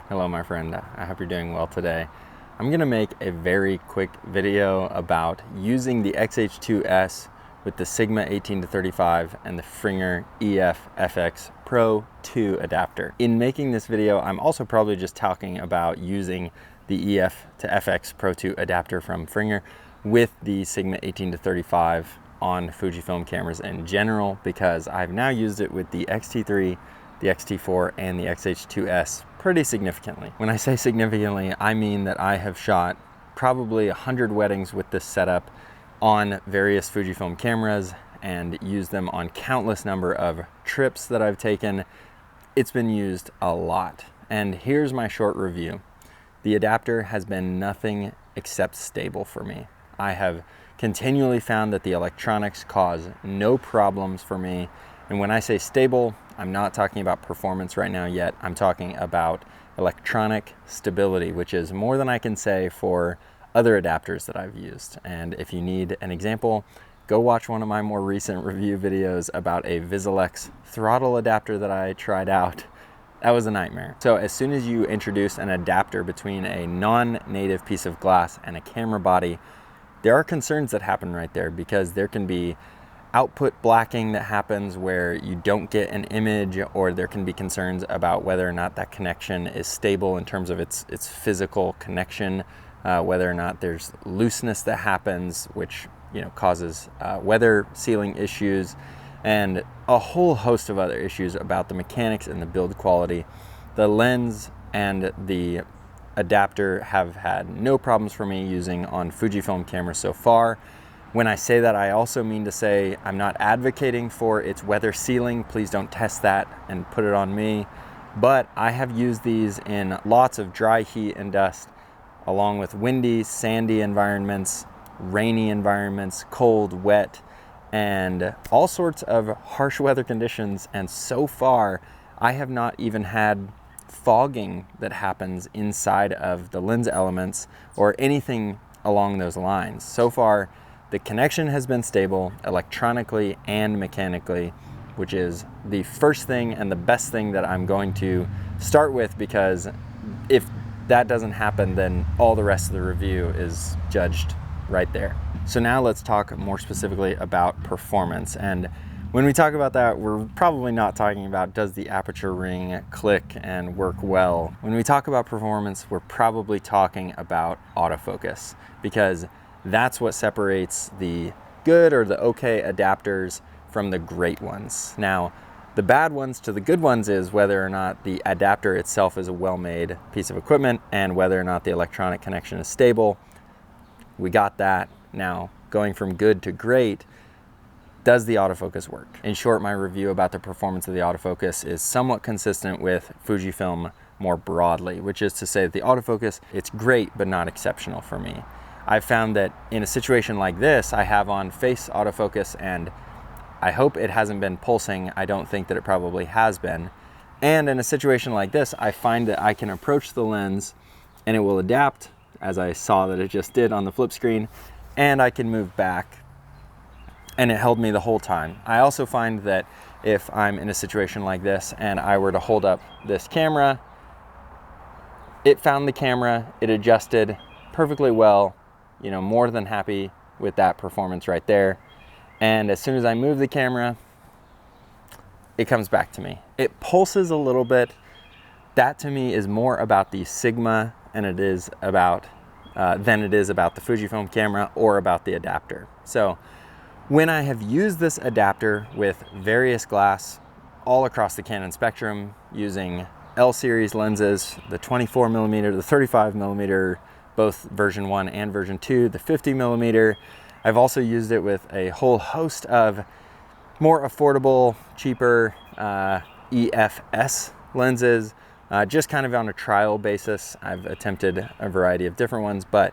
Hello my friend, I hope you're doing well today. I'm gonna make a very quick video about using the X-H2S with the Sigma 18-35 and the Fringer EF-FX Pro 2 adapter. In making this video, I'm also probably just talking about using the EF to FX Pro 2 adapter from Fringer with the Sigma 18-35 on Fujifilm cameras in general, because I've now used it with the X-T3, the X-T4, and the X-H2S pretty significantly. When I say significantly, I mean that I have shot probably 100 weddings with this setup on various Fujifilm cameras and used them on countless number of trips that I've taken. It's been used a lot. And here's my short review. The adapter has been nothing except stable for me. I have continually found that the electronics cause no problems for me. And when I say stable, I'm not talking about performance right now yet. I'm talking about electronic stability, which is more than I can say for other adapters that I've used. And if you need an example, go watch one of my more recent review videos about a Visualex throttle adapter that I tried out. That was a nightmare. So as soon as you introduce an adapter between a non-native piece of glass and a camera body, there are concerns that happen right there, because there can be output blacking that happens where you don't get an image, or there can be concerns about whether or not that connection is stable in terms of its physical connection, whether or not there's looseness that happens, which causes weather sealing issues, and a whole host of other issues about the mechanics and the build quality. The lens and the adapter have had no problems for me using on Fujifilm cameras so far. When I say that, I also mean to say I'm not advocating for its weather sealing. Please don't test that and put it on me. But I have used these in lots of dry heat and dust, along with windy, sandy environments, rainy environments, cold, wet, and all sorts of harsh weather conditions. And so far, I have not even had fogging that happens inside of the lens elements or anything along those lines. So far, the connection has been stable electronically and mechanically, which is the first thing and the best thing that I'm going to start with, because if that doesn't happen, then all the rest of the review is judged right there. So now let's talk more specifically about performance. And when we talk about that, we're probably not talking about does the aperture ring click and work well. When we talk about performance, we're probably talking about autofocus, because that's what separates the good or the okay adapters from the great ones. Now, the bad ones to the good ones is whether or not the adapter itself is a well-made piece of equipment and whether or not the electronic connection is stable. We got that. Now, going from good to great, does the autofocus work? In short, my review about the performance of the autofocus is somewhat consistent with Fujifilm more broadly, which is to say that the autofocus, it's great but not exceptional for me. I've found that in a situation like this, I have on face autofocus, and I hope it hasn't been pulsing. I don't think that it probably has been. And in a situation like this, I find that I can approach the lens and it will adapt, as I saw that it just did on the flip screen, and I can move back, and it held me the whole time. I also find that if I'm in a situation like this and I were to hold up this camera, it found the camera, it adjusted perfectly well. More than happy with that performance right there. And as soon as I move the camera, it comes back to me. It pulses a little bit. That to me is more about the Sigma and it is about than it is about the Fujifilm camera or about the adapter. So when I have used this adapter with various glass all across the Canon spectrum using L series lenses, the 24mm, the 35mm, both version 1 and version 2, the 50mm. I've also used it with a whole host of more affordable, cheaper EFS lenses, just kind of on a trial basis. I've attempted a variety of different ones, but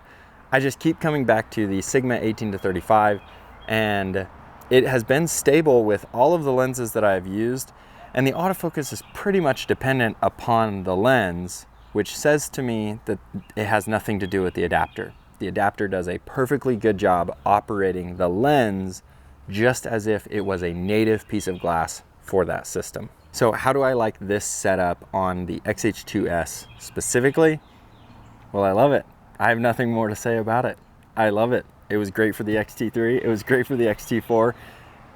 I just keep coming back to the Sigma 18-35, and it has been stable with all of the lenses that I've used, and the autofocus is pretty much dependent upon the lens, which says to me that it has nothing to do with the adapter. The adapter does a perfectly good job operating the lens just as if it was a native piece of glass for that system. So how do I like this setup on the X-H2S specifically? Well, I love it. I have nothing more to say about it. I love it. It was great for the X-T3. It was great for the X-T4.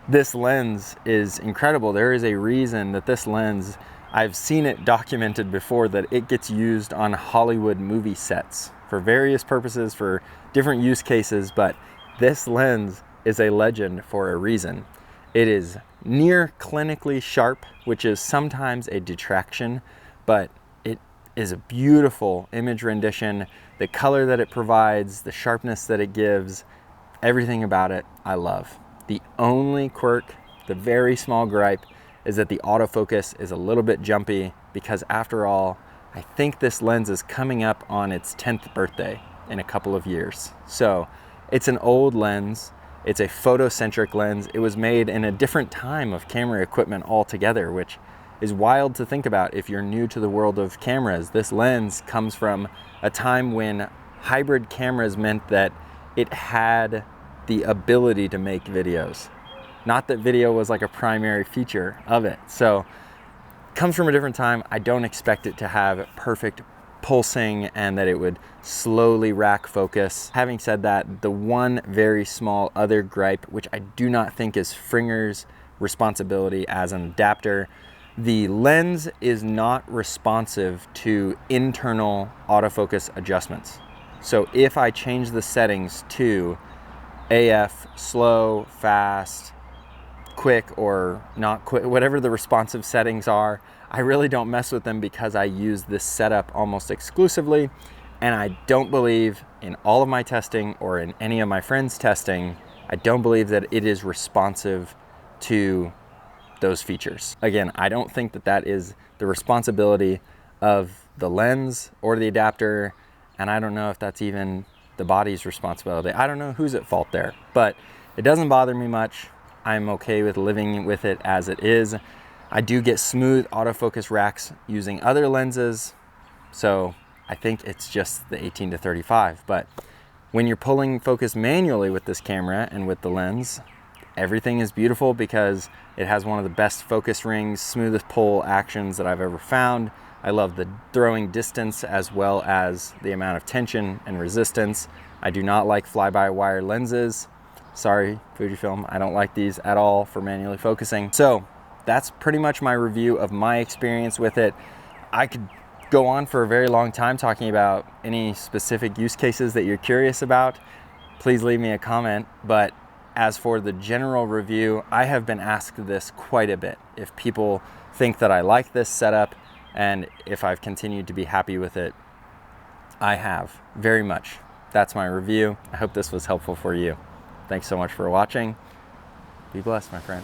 This lens is incredible. There is a reason that this lens, I've seen it documented before, that it gets used on Hollywood movie sets for various purposes, for different use cases, but this lens is a legend for a reason. It is near clinically sharp, which is sometimes a detraction, but it is a beautiful image rendition. The color that it provides, the sharpness that it gives, everything about it, I love. The only quirk, the very small gripe, is that the autofocus is a little bit jumpy because, after all, I think this lens is coming up on its 10th birthday in a couple of years. So it's an old lens. It's a photocentric lens. It was made in a different time of camera equipment altogether, which is wild to think about if you're new to the world of cameras. This lens comes from a time when hybrid cameras meant that it had the ability to make videos. Not that video was like a primary feature of it. So it comes from a different time. I don't expect it to have perfect pulsing and that it would slowly rack focus. Having said that, the one very small other gripe, which I do not think is Fringer's responsibility as an adapter, the lens is not responsive to internal autofocus adjustments. So if I change the settings to AF, slow, fast, quick, or not quick, whatever the responsive settings are, I really don't mess with them because I use this setup almost exclusively, and I don't believe in all of my testing or in any of my friends' testing, I don't believe that it is responsive to those features. Again, I don't think that that is the responsibility of the lens or the adapter, and I don't know if that's even the body's responsibility. I don't know who's at fault there, but it doesn't bother me much. I'm okay with living with it as it is. I do get smooth autofocus racks using other lenses, so I think it's just the 18 to 35. But when you're pulling focus manually with this camera and with the lens, everything is beautiful because it has one of the best focus rings, smoothest pull actions that I've ever found. I love the throwing distance as well as the amount of tension and resistance. I do not like fly-by-wire lenses. Sorry, Fujifilm, I don't like these at all for manually focusing. So that's pretty much my review of my experience with it. I could go on for a very long time talking about any specific use cases that you're curious about. Please leave me a comment, but as for the general review, I have been asked this quite a bit. If people think that I like this setup and if I've continued to be happy with it, I have, very much. That's my review. I hope this was helpful for you. Thanks so much for watching. Be blessed, my friend.